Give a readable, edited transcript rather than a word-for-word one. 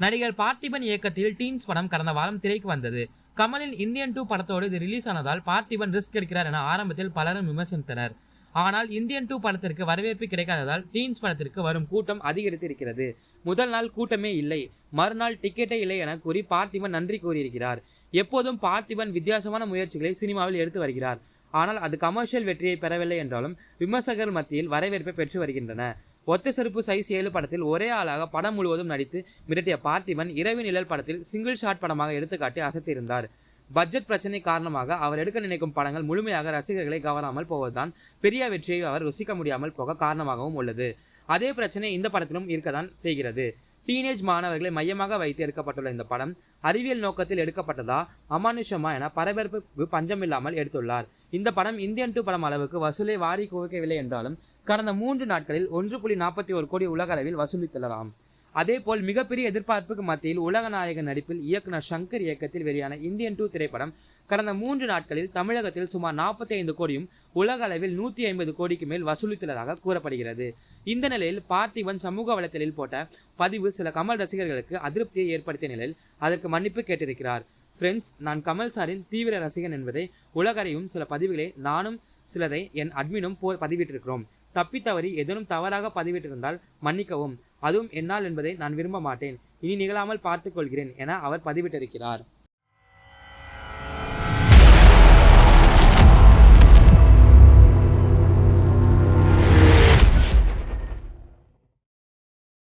நடிகர் பார்த்திபன் இயக்கத்தில் டீன்ஸ் படம் கடந்த வாரம் திரைக்கு வந்தது. கமலின் இந்தியன் 2 படத்தோடு இது ரிலீஸ் ஆனதால் பார்த்திபன் ரிஸ்க் எடுக்கிறார் என ஆரம்பத்தில் பலரும் விமர்சித்தனர். ஆனால் இந்தியன் 2 படத்திற்கு வரவேற்பு கிடைக்காததால் டீன்ஸ் படத்திற்கு வரும் கூட்டம் அதிகரித்து இருக்கிறது. முதல் நாள் கூட்டமே இல்லை, மறுநாள் டிக்கெட்டே இல்லை என கூறி பார்த்திபன் நன்றி கூறியிருக்கிறார். எப்போதும் பார்த்திபன் வித்தியாசமான முயற்சிகளை சினிமாவில் எடுத்து வருகிறார். ஆனால் அது கமர்ஷியல் வெற்றியை பெறவில்லை என்றாலும் விமர்சகர்கள் மத்தியில் வரவேற்பை பெற்று வருகின்றன. ஒத்த செருப்பு சைஸ் 7 படத்தில் ஒரே ஆளாக படம் முழுவதும் நடித்து மிரட்டிய பார்த்திபன் இரவு நிழல் படத்தில் சிங்கிள் ஷாட் படமாக எடுத்துக்காட்டி அசத்தியிருந்தார். பட்ஜெட் பிரச்சனை காரணமாக அவர் எடுக்க நினைக்கும் படங்கள் முழுமையாக ரசிகர்களை கவராமல் போவதுதான் பெரிய வெற்றியை அவர் ருசிக்க முடியாமல் போக காரணமாகவும் உள்ளது. அதே பிரச்சனை இந்த படத்திலும் இருக்கத்தான் செய்கிறது. டீனேஜ் மாணவர்களை மையமாக வைத்து எடுக்கப்பட்டுள்ள இந்த படம் அறிவியல் நோக்கத்தில் எடுக்கப்பட்டதா அமானுஷமா என பரபரப்பு பஞ்சமில்லாமல் எடுத்துள்ளார். இந்த படம் இந்தியன் 2 படம் அளவுக்கு வசூலை வாரி குவிக்கவில்லை என்றாலும் கடந்த 3 நாட்களில் 1.41 கோடி உலக அளவில் வசூலித்துள்ளதாம். அதேபோல் மிகப்பெரிய எதிர்பார்ப்புக்கு மத்தியில் உலக நாயகன் நடிப்பில் இயக்குனர் சங்கர் இயக்கத்தில் வெளியான இந்தியன் 2 திரைப்படம் கடந்த 3 நாட்களில் தமிழகத்தில் சுமார் 45 கோடியும் உலக அளவில் 150 கோடிக்கு மேல் வசூலித்துள்ளதாக கூறப்படுகிறது. இந்த நிலையில் பார்த்திபன் சமூக வலைத்தளத்தில் போட்ட பதிவு சில கமல் ரசிகர்களுக்கு அதிருப்தியை ஏற்படுத்திய நிலையில் அதற்கு மன்னிப்பு கேட்டிருக்கிறார். ஃப்ரெண்ட்ஸ், நான் கமல் சாரின் தீவிர ரசிகன் என்பதை உலகறியும் சில பதிவுகளை நானும் சிலதை என் அட்மினும் பதிவிட்டிருக்கிறோம். தப்பித்தவறி எதனும் தவறாக பதிவிட்டிருந்தால் மன்னிக்கவும், அதுவும் என்னால் என்பதை நான் விரும்ப மாட்டேன். இனி நிகழாமல் பார்த்துக் கொள்கிறேன் என அவர் பதிவிட்டிருக்கிறார்.